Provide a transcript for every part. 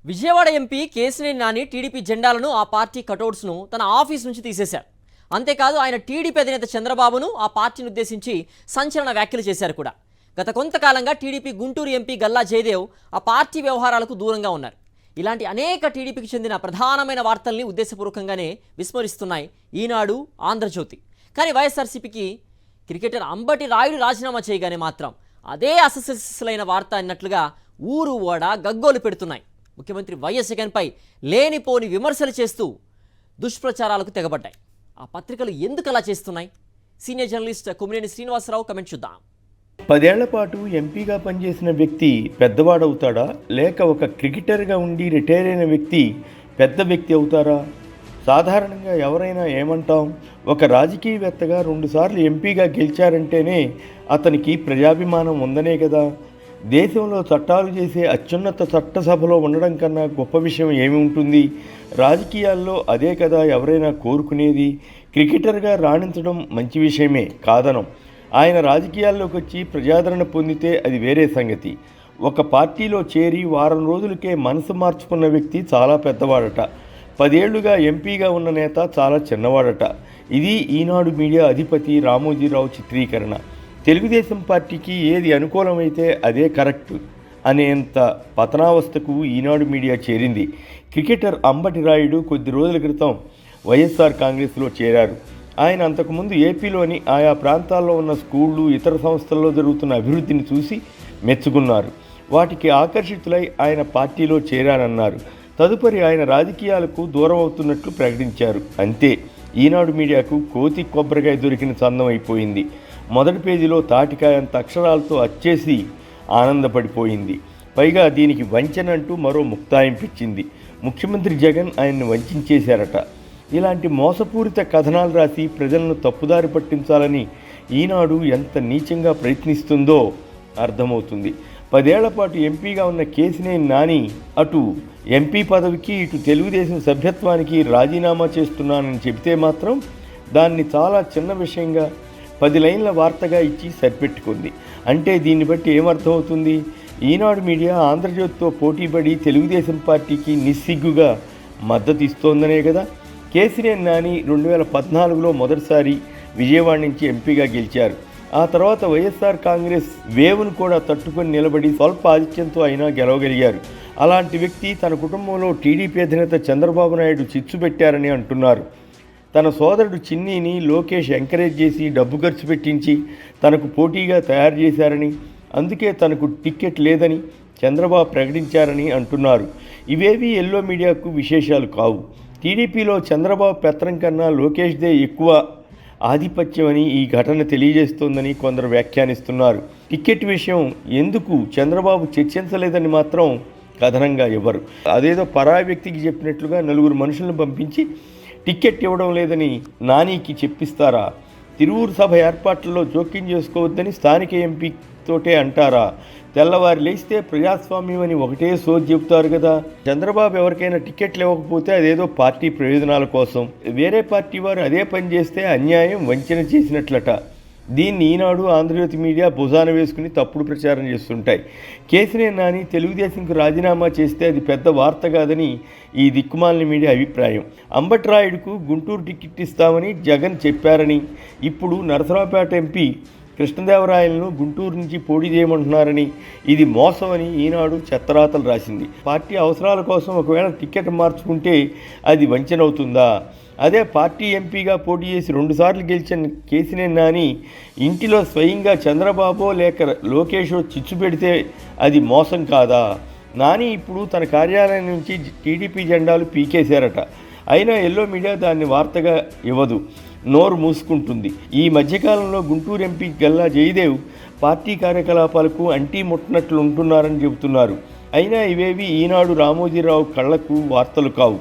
Vijayawada MP Kesineni Nani TDP జెండాలను ఆ party కటౌట్స్ను తన office నుంచి తీసేశారు. అంతేకాదు ఆయన టీడీపీ అధినేత చంద్రబాబును ఆ పార్టీని ఉద్దేశించి సంచలన వ్యాఖ్యలు చేశారు కూడా. గత కొంతకాలంగా టీడీపీ గుంటూరు ఎంపీ గల్లా జయదేవ్ ఆ పార్టీ వ్యవహారాలకు దూరంగా ఉన్నారు. ఇలాంటి అనేక టీడీపీకి చెందిన ప్రధానమైన వార్తల్ని ఉద్దేశపూర్వకంగానే విస్మరిస్తున్నాయి ఈనాడు, ఆంధ్రజ్యోతి. కానీ వైఎస్ఆర్సీపీకి క్రికెటర్ అంబటి రాయుడు రాజీనామా చేయగానే మాత్రం అదే అసలు వార్త అన్నట్లుగా ఊరు ఓడ గగ్గోలు పెడుతున్నాయి. ముఖ్యమంత్రి వైఎస్ జగన్పై లేనిపోని విమర్శలు చేస్తూ దుష్ప్రచారాలకు తెగబడ్డాయి. ఆ పత్రికలు ఎందుకు అలా చేస్తున్నాయి? Senior journalist Kommineni Srinivasarao comment చూద్దాం. 10 ఏళ్ల పాటు ఎంపీగా పనిచేసిన వ్యక్తి పెద్దవాడవుతాడా, లేక ఒక క్రికెటర్గా ఉండి రిటైర్ అయిన వ్యక్తి పెద్ద వ్యక్తి అవుతారా? సాధారణంగా ఎవరైనా ఏమంటాం, ఒక రాజకీయవేత్తగా 2 సార్లు ఎంపీగా గెలిచారంటేనే అతనికి ప్రజాభిమానం ఉందనే కదా. దేశంలో చట్టాలు చేసే అత్యున్నత చట్టసభలో ఉండడం కన్నా గొప్ప విషయం ఏమి ఉంటుంది? రాజకీయాల్లో అదే కదా ఎవరైనా కోరుకునేది. క్రికెటర్గా రాణించడం మంచి విషయమే, కాదనం. ఆయన రాజకీయాల్లోకి వచ్చి ప్రజాదరణ పొందితే అది వేరే సంగతి. ఒక పార్టీలో చేరి వారం రోజులకే మనసు మార్చుకున్న వ్యక్తి చాలా పెద్దవాడట. 10 ఏళ్లుగా ఎంపీగా ఉన్న నేత చాలా చిన్నవాడట. ఇది ఈనాడు మీడియా అధిపతి రామోజీరావు చిత్రీకరణ. తెలుగుదేశం పార్టీకి ఏది అనుకూలమైతే అదే కరెక్ట్ అనేంత పతనావస్థకు ఈనాడు మీడియా చేరింది. క్రికెటర్ అంబటి రాయుడు కొద్ది రోజుల క్రితం వైఎస్ఆర్ కాంగ్రెస్లో చేరారు. ఆయన అంతకుముందు ఏపీలోని ఆయా ప్రాంతాల్లో ఉన్న స్కూళ్ళు, ఇతర సంస్థల్లో జరుగుతున్న అభివృద్ధిని చూసి మెచ్చుకున్నారు. వాటికి ఆకర్షితులై ఆయన పార్టీలో చేరారన్నారు. తదుపరి ఆయన రాజకీయాలకు దూరం అవుతున్నట్లు ప్రకటించారు. అంతే, ఈనాడు మీడియాకు కోతి కొబ్బరికాయ దొరికిన చందం అయిపోయింది. మొదటి పేజీలో తాటికాయంత అక్షరాలతో అచ్చేసి ఆనందపడిపోయింది. పైగా దీనికి వంచన అంటూ మరో ముక్తాయింపిచ్చింది. ముఖ్యమంత్రి జగన్ ఆయన్ని వంచేశారట. ఇలాంటి మోసపూరిత కథనాలు రాసి ప్రజలను తప్పుదారి పట్టించాలని ఈనాడు ఎంత నీచంగా ప్రయత్నిస్తుందో అర్థమవుతుంది. 10 ఏళ్ల పాటు ఎంపీగా ఉన్న కేశినేని నాని అటు ఎంపీ పదవికి, ఇటు తెలుగుదేశం సభ్యత్వానికి రాజీనామా చేస్తున్నానని చెబితే మాత్రం దాన్ని చాలా చిన్న విషయంగా 10 లైన్ల వార్తగా ఇచ్చి సరిపెట్టుకుంది. అంటే దీన్ని బట్టి ఏమర్థమవుతుంది? ఈనాడు మీడియా ఆంధ్రజ్యోతితో పోటీపడి తెలుగుదేశం పార్టీకి నిస్సిగ్గుగా మద్దతు ఇస్తోందనే కదా. కేశినేని నాని 2014లో మొదటిసారి విజయవాడ నుంచి ఎంపీగా గెలిచారు. ఆ తర్వాత వైఎస్ఆర్ కాంగ్రెస్ వేవ్ను కూడా తట్టుకొని నిలబడి స్వల్ప ఆధిక్యంతో అయినా గెలవగలిగారు. అలాంటి వ్యక్తి తన కుటుంబంలో టీడీపీ అధినేత చంద్రబాబు నాయుడు చిచ్చు పెట్టారని అంటున్నారు. తన సోదరుడు చిన్నీని లోకేష్ ఎంకరేజ్ చేసి డబ్బు ఖర్చు పెట్టించి తనకు పోటీగా తయారు చేశారని, అందుకే తనకు టికెట్ లేదని చంద్రబాబు ప్రకటించారని అంటున్నారు. ఇవేవీ ఎల్లో మీడియాకు విశేషాలు కావు. టీడీపీలో చంద్రబాబు పెత్తనం కన్నా లోకేష్దే ఎక్కువ ఆధిపత్యమని ఈ ఘటన తెలియజేస్తోందని కొందరు వ్యాఖ్యానిస్తున్నారు. టికెట్ విషయం ఎందుకు చంద్రబాబు చర్చించలేదని మాత్రం కథనంగా ఇవ్వరు. అదేదో పరాయి వ్యక్తికి చెప్పినట్లుగా 4 మనుషులను పంపించి టికెట్ ఇవ్వడం లేదని నానికి చెప్పిస్తారా? తిరువూరు సభ ఏర్పాట్లలో జోక్యం చేసుకోవద్దని స్థానిక ఎంపీతోటే అంటారా? తెల్లవారి లేస్తే ప్రజాస్వామ్యం అని ఒకటే సోది చెబుతారు కదా. చంద్రబాబు ఎవరికైనా టికెట్లు ఇవ్వకపోతే అదేదో పార్టీ ప్రయోజనాల కోసం, వేరే పార్టీ వారు అదే పని చేస్తే అన్యాయం, వంచన చేసినట్లట. దీన్ని ఈనాడు, ఆంధ్రజ్యోతి మీడియా భుజాన వేసుకుని తప్పుడు ప్రచారం చేస్తుంటాయి. కేశినేని నాని తెలుగుదేశంకు రాజీనామా చేస్తే అది పెద్ద వార్త కాదని ఈ దిక్కుమాలిన మీడియా అభిప్రాయం. అంబటి రాయుడుకు గుంటూరు టికెట్ ఇస్తామని జగన్ చెప్పారని, ఇప్పుడు నరసరావుపేట ఎంపీ కృష్ణదేవరాయలను గుంటూరు నుంచి పోటీ చేయమంటున్నారని, ఇది మోసం అని ఈనాడు చెత్తరాతలు రాసింది. పార్టీ అవసరాల కోసం ఒకవేళ టికెట్ మార్చుకుంటే అది వంచనవుతుందా? అదే పార్టీ ఎంపీగా పోటీ చేసి 2 సార్లు గెలిచిన కేశినేని నాని ఇంటిలో స్వయంగా చంద్రబాబో లేక లోకేషో చిచ్చు పెడితే అది మోసం కాదా? నాని ఇప్పుడు తన కార్యాలయం నుంచి టీడీపీ జెండాలు పీకేశారట. అయినా ఎల్లో మీడియా దాన్ని వార్తగా ఇవ్వదు, నోరు మూసుకుంటుంది. ఈ మధ్యకాలంలో గుంటూరు ఎంపీ గల్లా జయదేవ్ పార్టీ కార్యకలాపాలకు అంటీ ముట్టనట్లు ఉంటున్నారని చెబుతున్నారు. అయినా ఇవేవి ఈనాడు రామోజీరావు కళ్లకు వార్తలు కావు.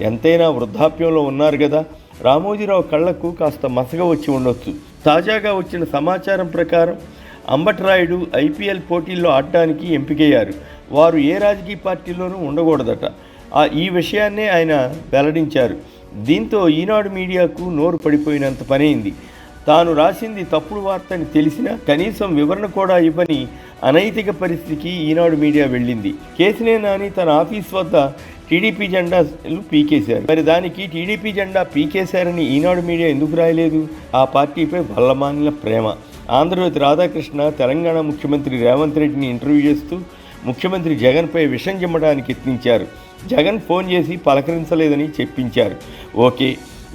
ఎంతైనా వృద్ధాప్యంలో ఉన్నారు కదా. రామోజీరావు కళ్లకు కాస్త మసగ వచ్చి ఉండొచ్చు. తాజాగా వచ్చిన సమాచారం ప్రకారం అంబటి రాయుడు ఐపీఎల్ పోటీల్లో ఆడటానికి ఎంపికయ్యారు. వారు ఏ రాజకీయ పార్టీలోనూ ఉండకూడదట. ఈ విషయాన్నే ఆయన వెల్లడించారు. దీంతో ఈనాడు మీడియాకు నోరు పడిపోయినంత పనైంది. తాను రాసింది తప్పుడు వార్త అని తెలిసినా కనీసం వివరణ కూడా ఇవ్వని అనైతిక పరిస్థితికి ఈనాడు మీడియా వెళ్ళింది. కేశినేని నాని తన ఆఫీస్ వద్ద టీడీపీ జెండాలు పీకేశారు. మరి దానికి టీడీపీ జెండా పీకేశారని ఈనాడు మీడియా ఎందుకు రాయలేదు? ఆ పార్టీపై వల్లమానిన ప్రేమ. ఆంధ్రజ్యోతి రాధాకృష్ణ తెలంగాణ ముఖ్యమంత్రి రేవంత్ రెడ్డిని ఇంటర్వ్యూ చేస్తూ ముఖ్యమంత్రి జగన్పై విషం చిమ్మడానికి యత్నించారు. జగన్ ఫోన్ చేసి పలకరించలేదని చెప్పించారు. ఓకే,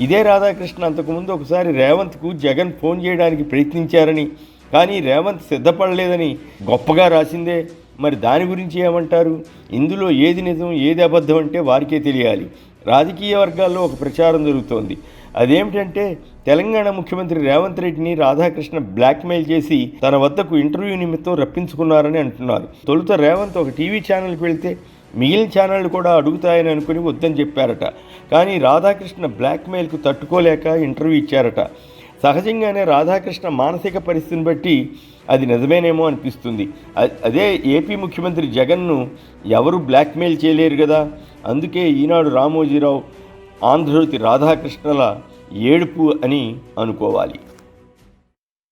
ఇదే రాధాకృష్ణ అంతకుముందు ఒకసారి రేవంత్కు జగన్ ఫోన్ చేయడానికి ప్రయత్నించారని, కానీ రేవంత్ సిద్ధపడలేదని గొప్పగా రాసిందే. మరి దాని గురించి ఏమంటారు? ఇందులో ఏది నిజం ఏది అబద్ధం అంటే వారికే తెలియాలి. రాజకీయ వర్గాల్లో ఒక ప్రచారం జరుగుతోంది. అదేమిటంటే తెలంగాణ ముఖ్యమంత్రి రేవంత్ రెడ్డిని రాధాకృష్ణ బ్లాక్మెయిల్ చేసి తన వద్దకు ఇంటర్వ్యూ నిమిత్తం రప్పించుకున్నారని అంటున్నారు. తొలుత రేవంత్ ఒక టీవీ ఛానల్కి వెళ్తే మిగిలిన ఛానళ్ళు కూడా అడుగుతాయని అనుకుని వద్దని చెప్పారట. కానీ రాధాకృష్ణ బ్లాక్మెయిల్కు తట్టుకోలేక ఇంటర్వ్యూ ఇచ్చారట. సహజంగానే రాధాకృష్ణ మానసిక పరిస్థితిని బట్టి అది నిజమేనేమో అనిపిస్తుంది. అదే ఏపీ ముఖ్యమంత్రి జగన్ను ఎవరు బ్లాక్మెయిల్ చేయలేరు కదా. అందుకే ఈనాడు రామోజీరావు, ఆంధ్రజ్యోతి రాధాకృష్ణల ఏడుపు అని అనుకోవాలి.